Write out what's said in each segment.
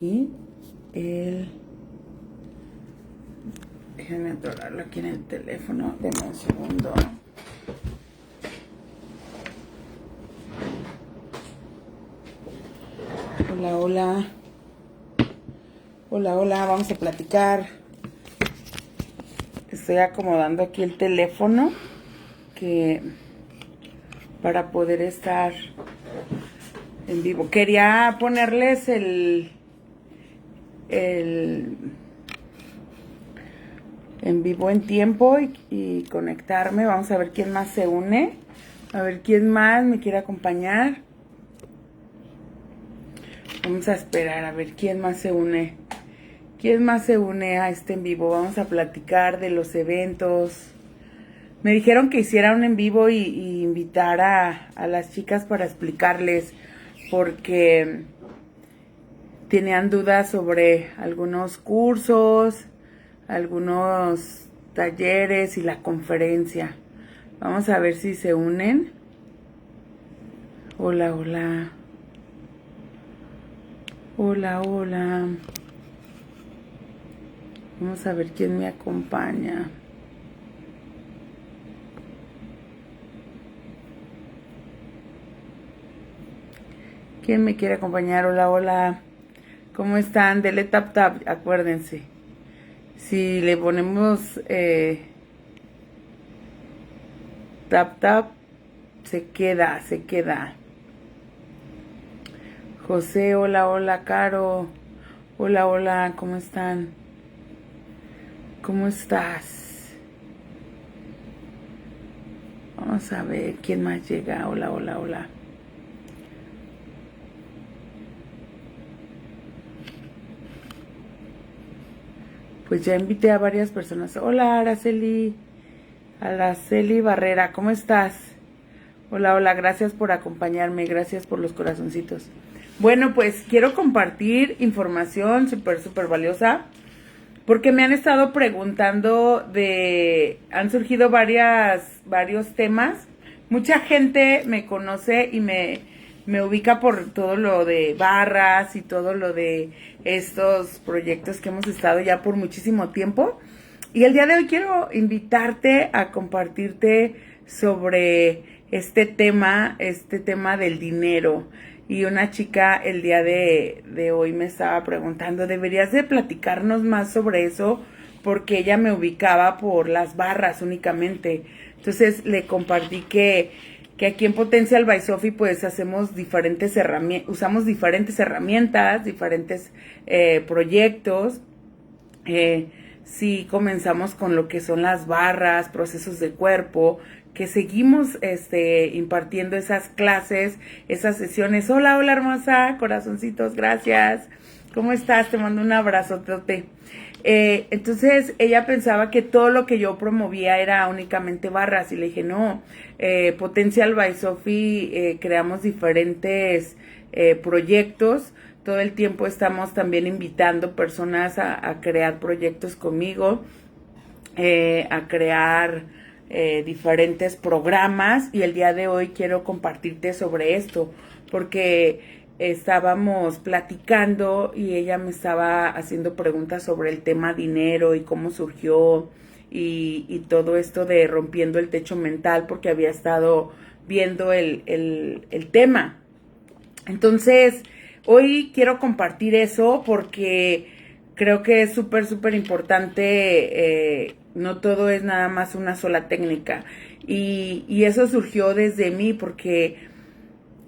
Y el... Déjenme atorarlo aquí en el teléfono. Denme un segundo. Hola, hola. Hola, hola. Vamos a platicar. Estoy acomodando aquí el teléfono para poder estar en vivo. Quería ponerles el en vivo en tiempo y conectarme. Vamos a ver quién más se une. A ver quién más me quiere acompañar. Vamos a esperar a ver quién más se une. ¿Quién más se une a este en vivo? Vamos a platicar de los eventos. Me dijeron que hiciera un en vivo y invitar a las chicas para explicarles, porque tenían dudas sobre algunos cursos, algunos talleres y la conferencia. Vamos a ver si se unen. Hola, hola. Hola, hola. Vamos a ver quién me acompaña. ¿Quién me quiere acompañar? Hola, hola. ¿Cómo están? Dele tap tap, acuérdense. Si le ponemos tap tap, se queda. José, hola, hola, Caro. Hola, hola, ¿cómo están? ¿Cómo estás? Vamos a ver quién más llega. Hola, hola, hola. Pues ya invité a varias personas. Hola, Araceli. Araceli Barrera, ¿cómo estás? Hola, hola, gracias por acompañarme, gracias por los corazoncitos. Bueno, pues quiero compartir información súper valiosa, porque me han estado preguntando han surgido varios temas. Mucha gente me conoce y me ubica por todo lo de barras y todo lo de estos proyectos que hemos estado ya por muchísimo tiempo. Y el día de hoy quiero invitarte a compartirte sobre este tema del dinero. Y una chica el día de hoy me estaba preguntando, ¿deberías de platicarnos más sobre eso? Porque ella me ubicaba por las barras únicamente. Entonces le compartí que aquí en Potencial by Sophie pues hacemos usamos diferentes herramientas, diferentes proyectos. Sí, comenzamos con lo que son las barras, procesos de cuerpo, que seguimos impartiendo esas clases, esas sesiones. Hola, hola hermosa, corazoncitos, gracias. ¿Cómo estás? Te mando un abrazote. Entonces ella pensaba que todo lo que yo promovía era únicamente barras y le dije no, Potencial by Sophie creamos diferentes proyectos. Todo el tiempo estamos también invitando personas a crear proyectos conmigo, a crear diferentes programas, y el día de hoy quiero compartirte sobre esto porque estábamos platicando y ella me estaba haciendo preguntas sobre el tema dinero y cómo surgió y todo esto de rompiendo el techo mental, porque había estado viendo el tema. Entonces, hoy quiero compartir eso porque creo que es súper importante. No todo es nada más una sola técnica. Y eso surgió desde mí porque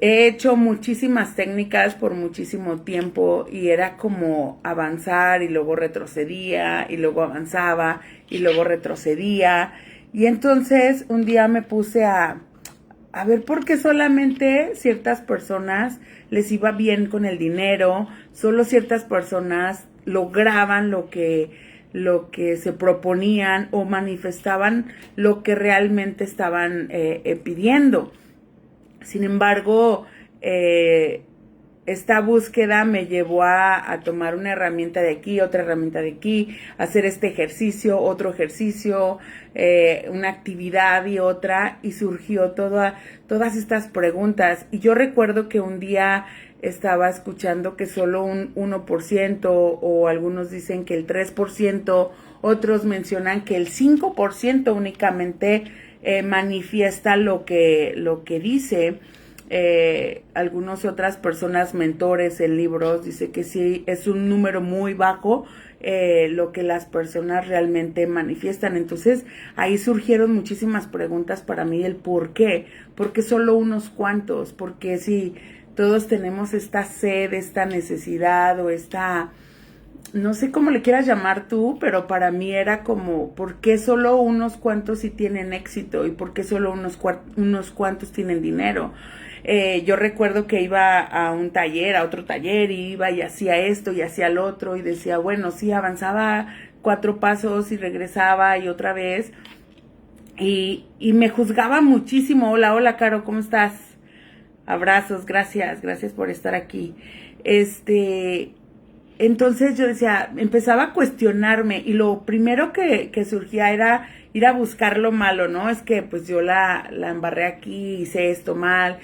he hecho muchísimas técnicas por muchísimo tiempo y era como avanzar y luego retrocedía y luego avanzaba y luego retrocedía. Y entonces un día me puse a ver por qué solamente ciertas personas les iba bien con el dinero, solo ciertas personas lograban lo que se proponían o manifestaban lo que realmente estaban pidiendo. Sin embargo, esta búsqueda me llevó a tomar una herramienta de aquí, otra herramienta de aquí, hacer este ejercicio, otro ejercicio, una actividad y otra, y surgió todas estas preguntas. Y yo recuerdo que un día estaba escuchando que solo un 1%, o algunos dicen que el 3%, otros mencionan que el 5% únicamente manifiesta lo que dice. Algunas otras personas, mentores en libros, dice que sí es un número muy bajo lo que las personas realmente manifiestan. Entonces ahí surgieron muchísimas preguntas para mí, el por qué solo unos cuantos, porque si todos tenemos esta sed, esta necesidad o esta, no sé cómo le quieras llamar tú, pero para mí era como, ¿por qué solo unos cuantos sí tienen éxito? ¿Y por qué solo unos cuantos tienen dinero? Yo recuerdo que iba a un taller, a otro taller, y iba y hacía esto y hacía el otro, y decía, bueno, sí, avanzaba 4 pasos y regresaba y otra vez, y me juzgaba muchísimo. Hola, Caro, ¿cómo estás? Abrazos, gracias por estar aquí. Entonces yo decía, empezaba a cuestionarme, y lo primero que surgía era ir a buscar lo malo, ¿no? Es que pues yo la embarré aquí, hice esto mal,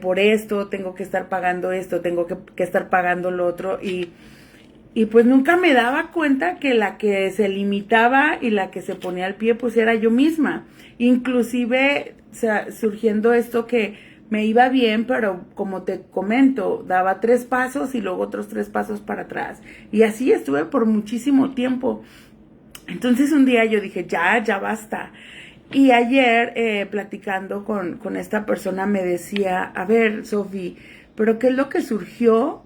por esto tengo que estar pagando esto, tengo que estar pagando lo otro, y pues nunca me daba cuenta que la que se limitaba y la que se ponía al pie pues era yo misma. Inclusive, o sea, surgiendo esto que me iba bien, pero como te comento, daba 3 pasos y luego otros 3 pasos para atrás. Y así estuve por muchísimo tiempo. Entonces un día yo dije, ya basta. Y ayer, platicando con esta persona, me decía, a ver, Sofi, ¿pero qué es lo que surgió?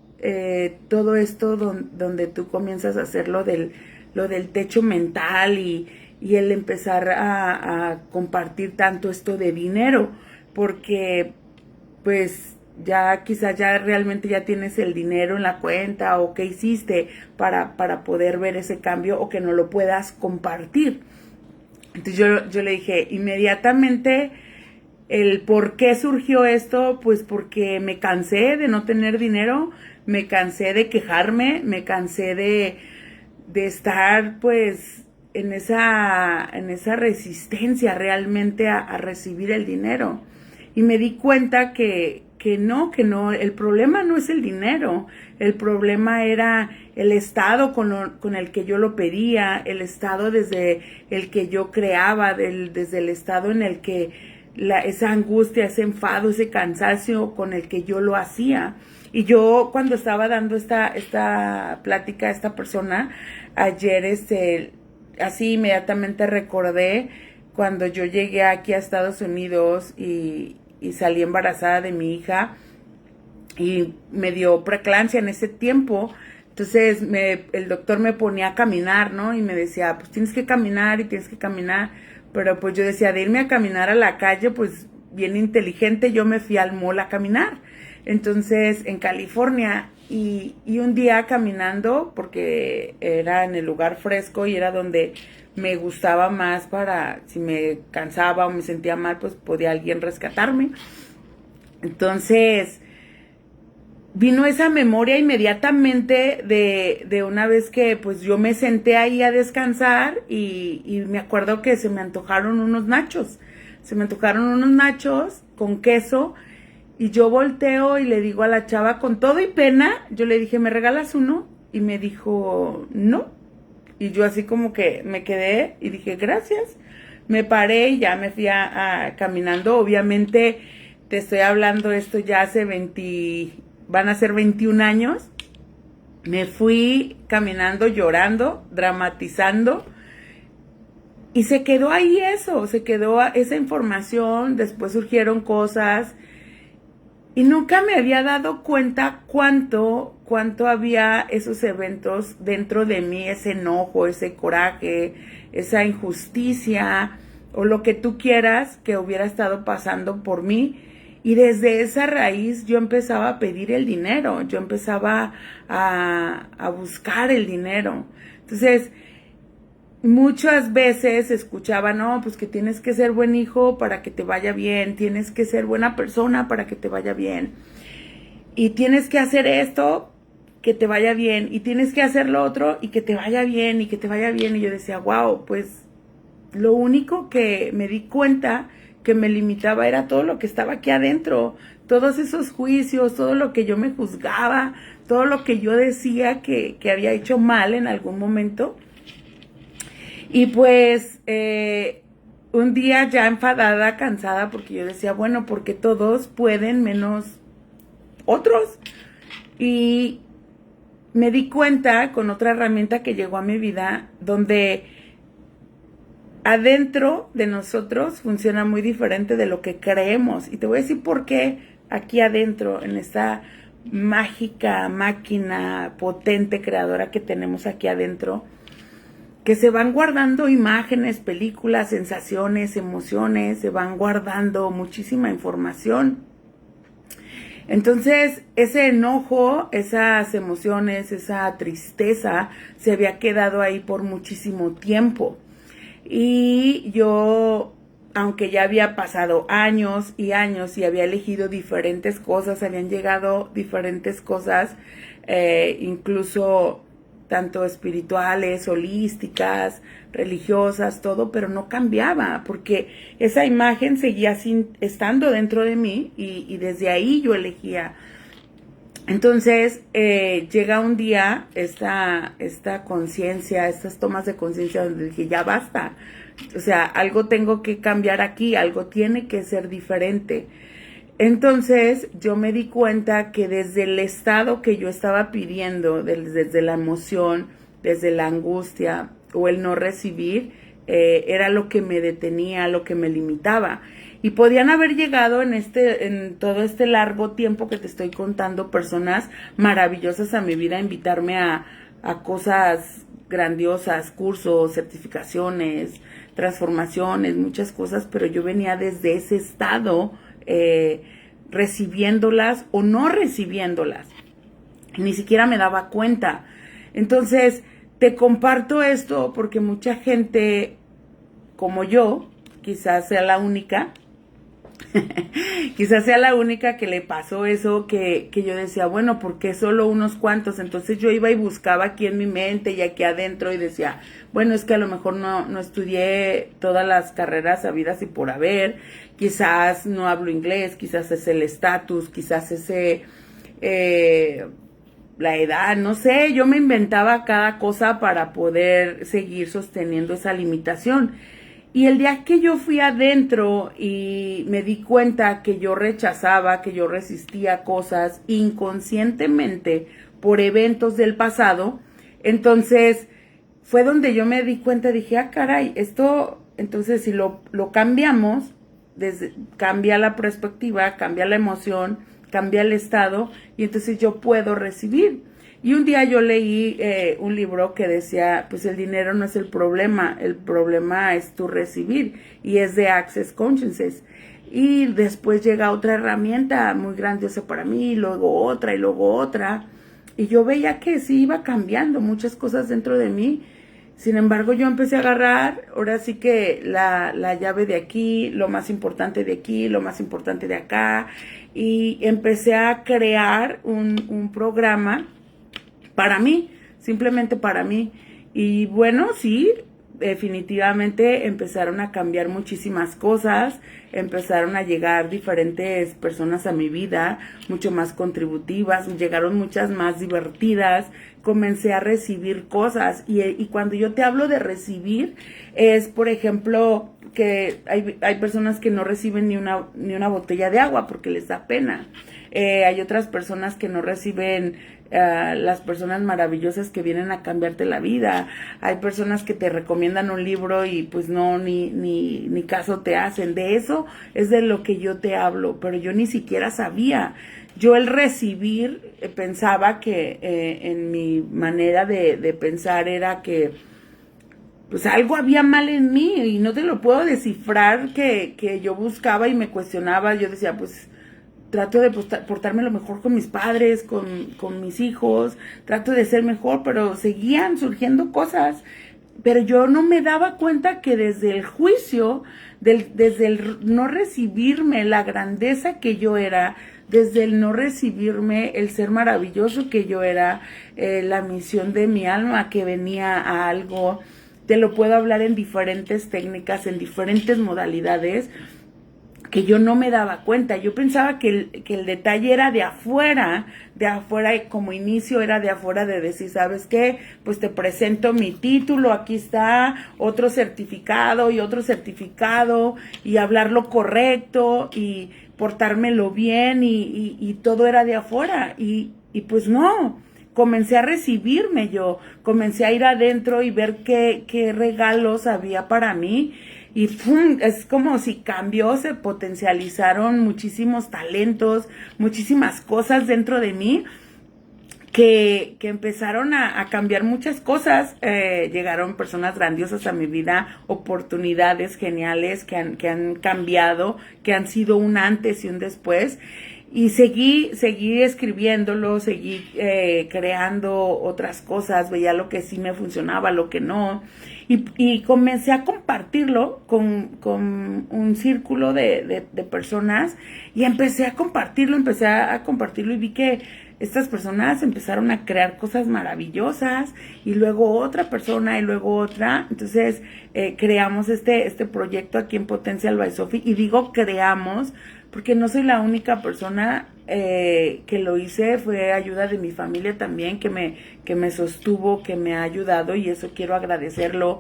Todo esto donde tú comienzas a hacer lo del techo mental y el empezar a compartir tanto esto de dinero, porque pues ya quizás ya realmente ya tienes el dinero en la cuenta, o qué hiciste para poder ver ese cambio, o que no lo puedas compartir. Entonces yo le dije inmediatamente el por qué surgió esto, pues porque me cansé de no tener dinero, me cansé de quejarme, me cansé de estar pues en esa resistencia realmente a recibir el dinero. Y me di cuenta que no, el problema no es el dinero, el problema era el estado con el que yo lo pedía, el estado desde el que yo creaba, desde el estado en el que esa angustia, ese enfado, ese cansancio con el que yo lo hacía. Y yo cuando estaba dando esta plática a esta persona, ayer así inmediatamente recordé cuando yo llegué aquí a Estados Unidos y salí embarazada de mi hija, y me dio preeclampsia en ese tiempo. Entonces el doctor me ponía a caminar, ¿no? Y me decía, pues tienes que caminar y tienes que caminar. Pero pues yo decía, de irme a caminar a la calle, pues bien inteligente, yo me fui al mall a caminar. Entonces, en California, y un día caminando, porque era en el lugar fresco y era donde me gustaba más, para si me cansaba o me sentía mal, pues podía alguien rescatarme. Entonces vino esa memoria inmediatamente de una vez que pues yo me senté ahí a descansar, y me acuerdo que se me antojaron unos nachos con queso, y yo volteo y le digo a la chava con todo y pena, yo le dije, ¿me regalas uno? Y me dijo, no. Y yo así como que me quedé y dije, gracias. Me paré y ya me fui caminando. Obviamente te estoy hablando esto ya hace van a ser 21 años. Me fui caminando, llorando, dramatizando. Y se quedó ahí eso, se quedó esa información. Después surgieron cosas. Y nunca me había dado cuenta cuánto había esos eventos dentro de mí, ese enojo, ese coraje, esa injusticia, o lo que tú quieras que hubiera estado pasando por mí. Y desde esa raíz yo empezaba a pedir el dinero, yo empezaba a buscar el dinero. Entonces, muchas veces escuchaba, no, pues que tienes que ser buen hijo para que te vaya bien, tienes que ser buena persona para que te vaya bien. y tienes que hacer esto, que te vaya bien, y tienes que hacer lo otro, y que te vaya bien, y que te vaya bien. Y yo decía, wow, pues lo único que me di cuenta que me limitaba era todo lo que estaba aquí adentro, todos esos juicios, todo lo que yo me juzgaba, todo lo que yo decía que había hecho mal en algún momento. Y pues un día ya enfadada, cansada, porque yo decía, bueno, porque todos pueden menos otros. Y me di cuenta con otra herramienta que llegó a mi vida, donde adentro de nosotros funciona muy diferente de lo que creemos. Y te voy a decir por qué aquí adentro, en esta mágica máquina potente creadora que tenemos aquí adentro, que se van guardando imágenes, películas, sensaciones, emociones, se van guardando muchísima información. Entonces, ese enojo, esas emociones, esa tristeza, se había quedado ahí por muchísimo tiempo. Y yo, aunque ya había pasado años y años y había elegido diferentes cosas, habían llegado diferentes cosas, incluso tanto espirituales, holísticas, religiosas, todo, pero no cambiaba, porque esa imagen seguía estando dentro de mí y desde ahí yo elegía. Entonces llega un día esta conciencia, estas tomas de conciencia donde dije, ya basta, o sea, algo tengo que cambiar aquí, algo tiene que ser diferente. Entonces yo me di cuenta que desde el estado que yo estaba pidiendo, desde la emoción, desde la angustia o el no recibir, era lo que me detenía, lo que me limitaba. Y podían haber llegado en todo este largo tiempo que te estoy contando, personas maravillosas a mi vida, a invitarme a cosas grandiosas, cursos, certificaciones, transformaciones, muchas cosas, pero yo venía desde ese estado, recibiéndolas o no recibiéndolas. Ni siquiera me daba cuenta. Entonces, te comparto esto porque mucha gente como yo, quizás sea la única, quizás sea la única que le pasó eso, que yo decía, bueno, ¿por qué solo unos cuantos? Entonces yo iba y buscaba aquí en mi mente y aquí adentro y decía, bueno, es que a lo mejor no estudié todas las carreras habidas y por haber, quizás no hablo inglés, quizás es el estatus, quizás ese, la edad, no sé, yo me inventaba cada cosa para poder seguir sosteniendo esa limitación. Y el día que yo fui adentro y me di cuenta que yo rechazaba, que yo resistía cosas inconscientemente por eventos del pasado, entonces fue donde yo me di cuenta, dije, ah, caray, esto, entonces si lo cambiamos, cambia la perspectiva, cambia la emoción, cambia el estado, y entonces yo puedo recibir. Y un día yo leí un libro que decía, pues el dinero no es el problema es tu recibir, y es de Access Consciousness. Y después llega otra herramienta muy grandiosa para mí, y luego otra, y yo veía que sí iba cambiando muchas cosas dentro de mí. Sin embargo, yo empecé a agarrar, ahora sí que la llave de aquí, lo más importante de aquí, lo más importante de acá, y empecé a crear un programa para mí, simplemente para mí. Y bueno, sí, definitivamente empezaron a cambiar muchísimas cosas, empezaron a llegar diferentes personas a mi vida, mucho más contributivas, llegaron muchas más divertidas, comencé a recibir cosas y cuando yo te hablo de recibir es, por ejemplo, que hay personas que no reciben ni una botella de agua porque les da pena. Hay otras personas que no reciben las personas maravillosas que vienen a cambiarte la vida. Hay personas que te recomiendan un libro y pues no, ni caso te hacen. De eso es de lo que yo te hablo, pero yo ni siquiera sabía. Yo el recibir pensaba que en mi manera de pensar era que pues algo había mal en mí y no te lo puedo descifrar, que yo buscaba y me cuestionaba. Yo decía, pues trato de portarme lo mejor con mis padres, con mis hijos, trato de ser mejor, pero seguían surgiendo cosas. Pero yo no me daba cuenta que desde el juicio, desde el no recibirme la grandeza que yo era, desde el no recibirme, el ser maravilloso que yo era, la misión de mi alma que venía a algo. Te lo puedo hablar en diferentes técnicas, en diferentes modalidades, que yo no me daba cuenta. Yo pensaba que el detalle era de afuera, como inicio era de afuera, de decir, ¿sabes qué? Pues te presento mi título, aquí está otro certificado y hablar lo correcto y portármelo bien y todo era de afuera y pues no. Comencé a recibirme yo, comencé a ir adentro y ver qué regalos había para mí. Y ¡pum! Es como si cambió, se potencializaron muchísimos talentos, muchísimas cosas dentro de mí que empezaron a cambiar muchas cosas. Llegaron personas grandiosas a mi vida, oportunidades geniales que han cambiado, que han sido un antes y un después. Y seguí escribiéndolo, seguí creando otras cosas, veía lo que sí me funcionaba, lo que no. Y comencé a compartirlo con un círculo de personas y empecé a compartirlo y vi que estas personas empezaron a crear cosas maravillosas y luego otra persona y luego otra. Entonces creamos este proyecto aquí en Potencial by Sophie, y digo creamos porque no soy la única persona que lo hice, fue ayuda de mi familia también que me sostuvo, que me ha ayudado, y eso quiero agradecerlo.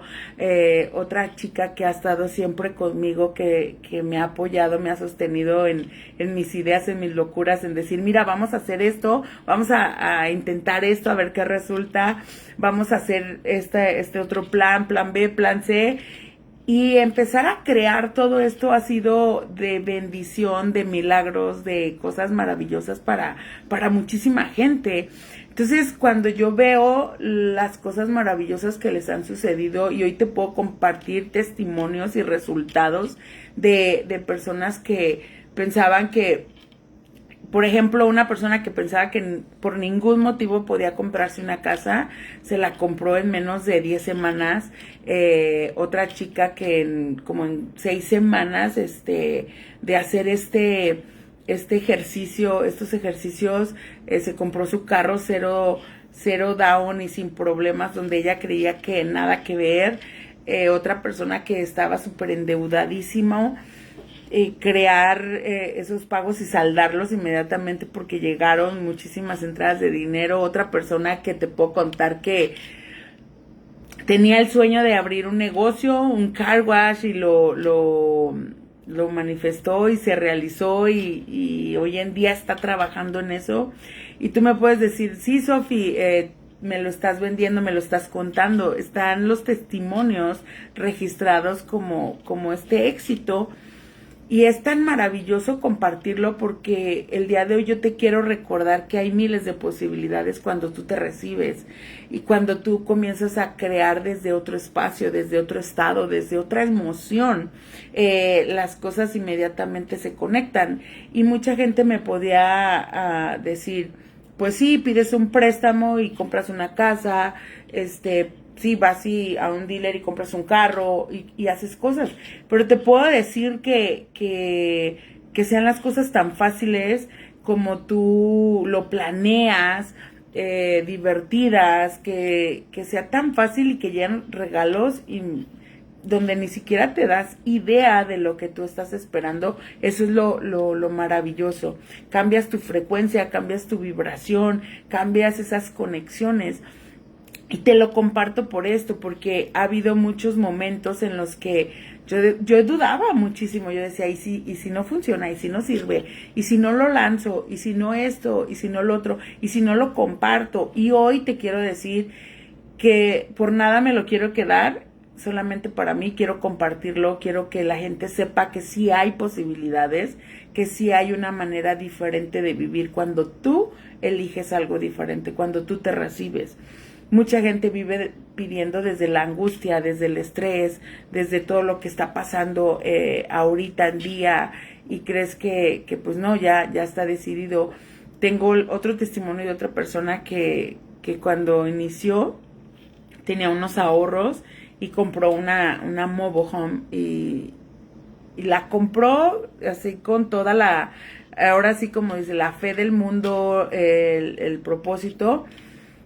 Otra chica que ha estado siempre conmigo, que me ha apoyado, me ha sostenido en mis ideas, en mis locuras, en decir, mira, vamos a hacer esto, vamos a intentar esto, a ver qué resulta, vamos a hacer este otro plan B, plan C. Y empezar a crear todo esto ha sido de bendición, de milagros, de cosas maravillosas para muchísima gente. Entonces, cuando yo veo las cosas maravillosas que les han sucedido, y hoy te puedo compartir testimonios y resultados de personas que pensaban que, por ejemplo, una persona que pensaba que por ningún motivo podía comprarse una casa, se la compró en menos de 10 semanas. Otra chica que como en 6 semanas de hacer estos ejercicios, se compró su carro cero down y sin problemas, donde ella creía que nada que ver. Otra persona que estaba súper endeudadísimo, crear esos pagos y saldarlos inmediatamente porque llegaron muchísimas entradas de dinero. Otra persona que te puedo contar que tenía el sueño de abrir un negocio, un car wash, y lo manifestó y se realizó, y hoy en día está trabajando en eso. Y tú me puedes decir, sí, Sofi, me lo estás vendiendo, me lo estás contando. Están los testimonios registrados como este éxito. Y es tan maravilloso compartirlo, porque el día de hoy yo te quiero recordar que hay miles de posibilidades cuando tú te recibes y cuando tú comienzas a crear desde otro espacio, desde otro estado, desde otra emoción. Las cosas inmediatamente se conectan. Y mucha gente me podía decir, pues sí, pides un préstamo y compras una casa, sí, vas a un dealer y compras un carro y haces cosas. Pero te puedo decir que sean las cosas tan fáciles como tú lo planeas, divertidas, que sea tan fácil y que lleguen regalos y donde ni siquiera te das idea de lo que tú estás esperando. Eso es lo maravilloso. Cambias tu frecuencia, cambias tu vibración, cambias esas conexiones. Y te lo comparto por esto, porque ha habido muchos momentos en los que yo dudaba muchísimo. Yo decía, ¿y si no funciona? ¿Y si no sirve? ¿Y si no lo lanzo? ¿Y si no esto? ¿Y si no lo otro? ¿Y si no lo comparto? Y hoy te quiero decir que por nada me lo quiero quedar, solamente para mí quiero compartirlo. Quiero que la gente sepa que sí hay posibilidades, que sí hay una manera diferente de vivir cuando tú eliges algo diferente, cuando tú te recibes. Mucha gente vive pidiendo desde la angustia, desde el estrés, desde todo lo que está pasando ahorita en día, y crees que pues no, ya está decidido. Tengo otro testimonio de otra persona que cuando inició tenía unos ahorros y compró una mobile home, y la compró así con toda la, ahora sí como dice, la fe del mundo, el propósito.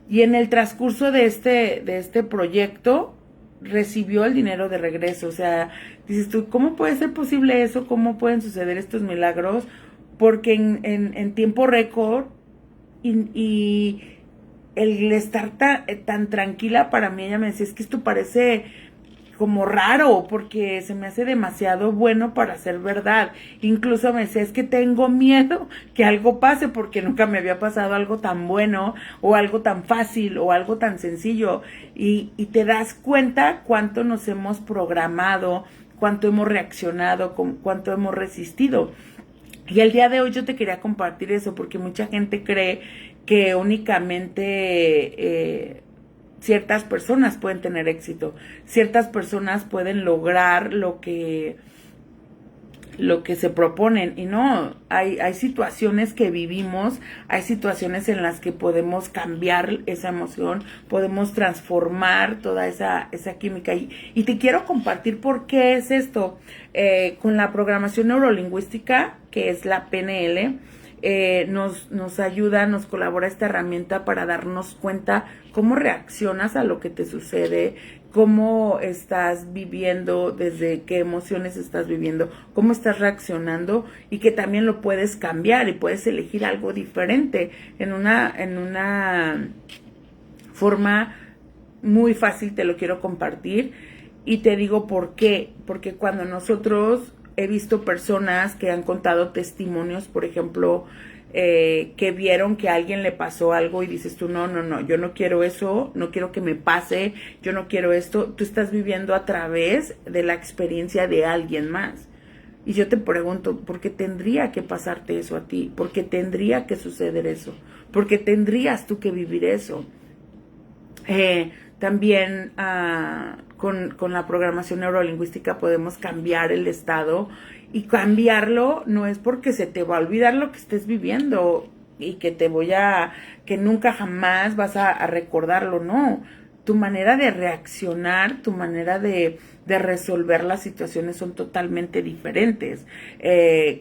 Y en el transcurso de este proyecto recibió el dinero de regreso. O sea, dices tú, ¿cómo puede ser posible eso? ¿Cómo pueden suceder estos milagros? Porque en tiempo récord y el estar tan tranquila para mí, ella me decía, es que esto parece como raro, porque se me hace demasiado bueno para ser verdad. Incluso me decía, es que tengo miedo que algo pase, porque nunca me había pasado algo tan bueno, o algo tan fácil, o algo tan sencillo. Y te das cuenta cuánto nos hemos programado, cuánto hemos reaccionado, cuánto hemos resistido. Y el día de hoy yo te quería compartir eso, porque mucha gente cree que únicamente ciertas personas pueden tener éxito, ciertas personas pueden lograr lo que se proponen, y no, hay situaciones que vivimos, hay situaciones en las que podemos cambiar esa emoción, podemos transformar toda esa química, y te quiero compartir por qué es esto. Con la programación neurolingüística, que es la PNL, nos ayuda, nos colabora esta herramienta para darnos cuenta cómo reaccionas a lo que te sucede, cómo estás viviendo, desde qué emociones estás viviendo, cómo estás reaccionando, y que también lo puedes cambiar y puedes elegir algo diferente en una forma muy fácil. Te lo quiero compartir y te digo por qué. Porque cuando nosotros, he visto personas que han contado testimonios, por ejemplo, que vieron que a alguien le pasó algo y dices tú, no, yo no quiero eso, no quiero que me pase, yo no quiero esto. Tú estás viviendo a través de la experiencia de alguien más. Y yo te pregunto, ¿por qué tendría que pasarte eso a ti? ¿Por qué tendría que suceder eso? ¿Por qué tendrías tú que vivir eso? También con la programación neurolingüística podemos cambiar el estado, y cambiarlo no es porque se te va a olvidar lo que estés viviendo y que nunca jamás vas a recordarlo, no. Tu manera de reaccionar, tu manera de resolver las situaciones son totalmente diferentes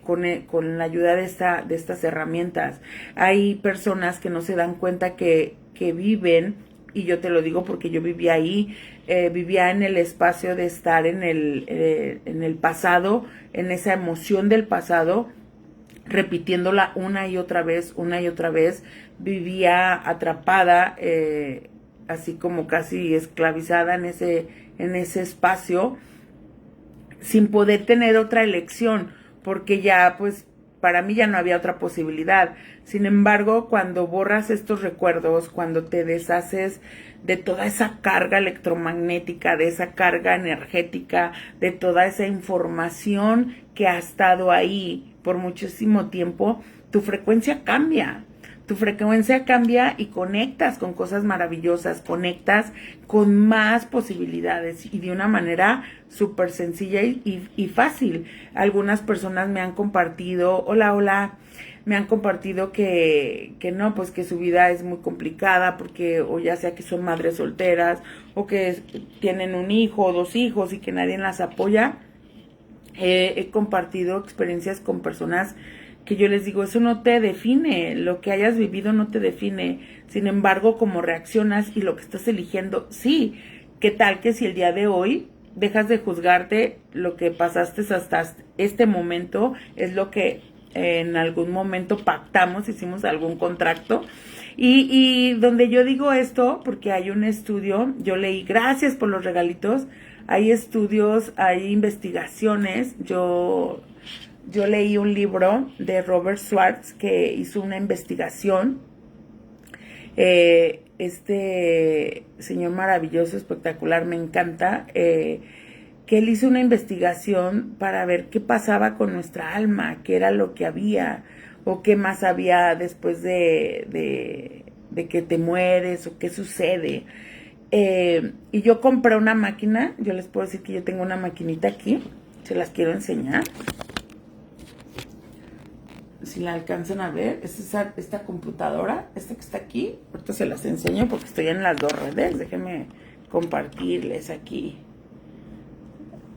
con la ayuda de estas herramientas. Hay personas que no se dan cuenta que viven, y yo te lo digo porque yo vivía ahí, vivía en el espacio de estar en el pasado, en esa emoción del pasado, repitiéndola una y otra vez, vivía atrapada, así como casi esclavizada en ese espacio, sin poder tener otra elección, porque ya pues para mí ya no había otra posibilidad. Sin embargo, cuando borras estos recuerdos, cuando te deshaces de toda esa carga electromagnética, de esa carga energética, de toda esa información que ha estado ahí por muchísimo tiempo, tu frecuencia cambia. Tu frecuencia cambia y conectas con cosas maravillosas, conectas con más posibilidades, y de una manera súper sencilla y fácil. Algunas personas me han compartido, hola, me han compartido que no, pues que su vida es muy complicada, porque o ya sea que son madres solteras, o que tienen un hijo o dos hijos y que nadie las apoya. He compartido experiencias con personas que yo les digo, eso no te define, lo que hayas vivido no te define. Sin embargo, cómo reaccionas y lo que estás eligiendo, sí. ¿Qué tal que si el día de hoy dejas de juzgarte, lo que pasaste hasta este momento es lo que en algún momento pactamos, hicimos algún contrato? Y donde yo digo esto, porque hay un estudio, yo leí, gracias por los regalitos, hay estudios, hay investigaciones, yo leí un libro de Robert Schwartz que hizo una investigación, este señor maravilloso, espectacular, me encanta, que él hizo una investigación para ver qué pasaba con nuestra alma, qué era lo que había, o qué más había después de que te mueres, o qué sucede. Y yo compré una máquina, yo les puedo decir que yo tengo una maquinita aquí, se las quiero enseñar. Si la alcanzan a ver, es esta computadora, esta que está aquí. Ahorita se las enseño porque estoy en las dos redes. Déjenme compartirles aquí.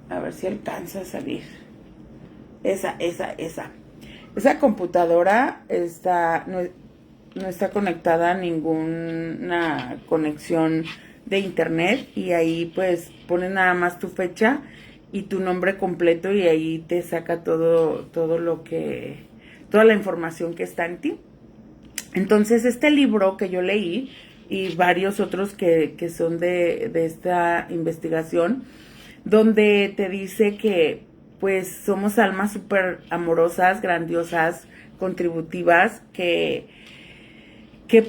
A ver si alcanza a salir. Esa. Esa computadora no está conectada a ninguna conexión de internet y ahí pues pones nada más tu fecha y tu nombre completo y ahí te saca todo lo que, toda la información que está en ti. Entonces este libro que yo leí y varios otros que son de esta investigación, donde te dice que pues somos almas súper amorosas, grandiosas, contributivas, que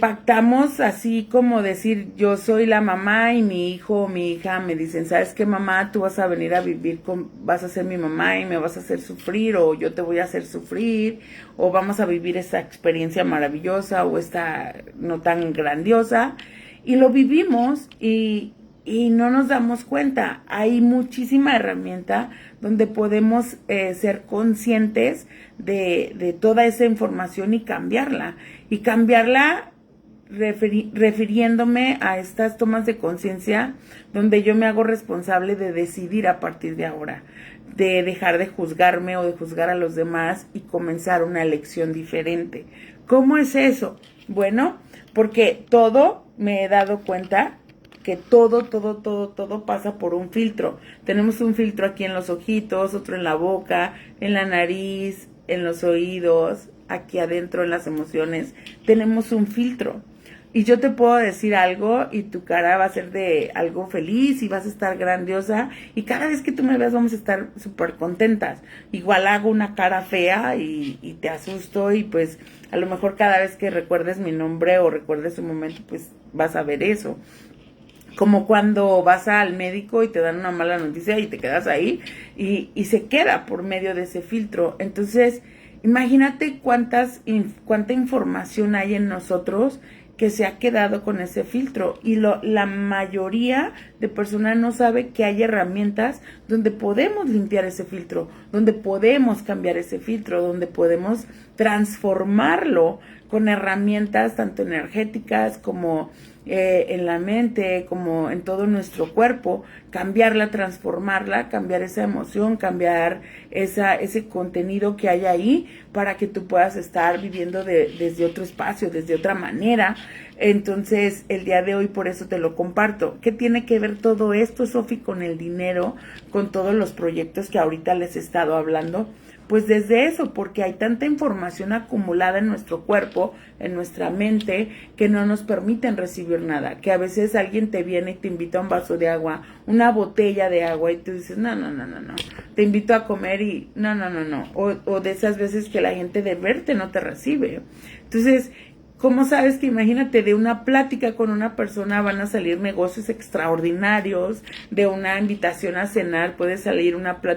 pactamos así como decir, yo soy la mamá y mi hijo o mi hija me dicen, ¿sabes qué, mamá? Tú vas a venir a vivir vas a ser mi mamá y me vas a hacer sufrir, o yo te voy a hacer sufrir, o vamos a vivir esta experiencia maravillosa o esta no tan grandiosa, y lo vivimos y no nos damos cuenta. Hay muchísima herramienta donde podemos ser conscientes de toda esa información y cambiarla. Y cambiarla refiriéndome a estas tomas de conciencia donde yo me hago responsable de decidir a partir de ahora, de dejar de juzgarme o de juzgar a los demás y comenzar una elección diferente. ¿Cómo es eso? Bueno, porque todo me he dado cuenta que todo pasa por un filtro. Tenemos un filtro aquí en los ojitos, otro en la boca, en la nariz, en los oídos, aquí adentro en las emociones. Tenemos un filtro. Y yo te puedo decir algo y tu cara va a ser de algo feliz y vas a estar grandiosa. Y cada vez que tú me veas vamos a estar súper contentas. Igual hago una cara fea y te asusto y pues a lo mejor cada vez que recuerdes mi nombre o recuerdes un momento pues vas a ver eso. Como cuando vas al médico y te dan una mala noticia y te quedas ahí y se queda por medio de ese filtro. Entonces, imagínate cuánta información hay en nosotros que se ha quedado con ese filtro y la mayoría de personas no sabe que hay herramientas donde podemos limpiar ese filtro, donde podemos cambiar ese filtro, donde podemos transformarlo con herramientas tanto energéticas como en la mente, como en todo nuestro cuerpo, cambiarla, transformarla, cambiar esa emoción, cambiar ese contenido que hay ahí para que tú puedas estar viviendo desde otro espacio, desde otra manera. Entonces, el día de hoy por eso te lo comparto. ¿Qué tiene que ver todo esto, Sofi, con el dinero, con todos los proyectos que ahorita les he estado hablando? Pues desde eso, porque hay tanta información acumulada en nuestro cuerpo, en nuestra mente, que no nos permiten recibir nada. Que a veces alguien te viene y te invita a un vaso de agua, una botella de agua, y tú dices, no. Te invito a comer y no. O de esas veces que la gente de verte no te recibe. Entonces, ¿cómo sabes que imagínate de una plática con una persona van a salir negocios extraordinarios? De una invitación a cenar puede salir una plática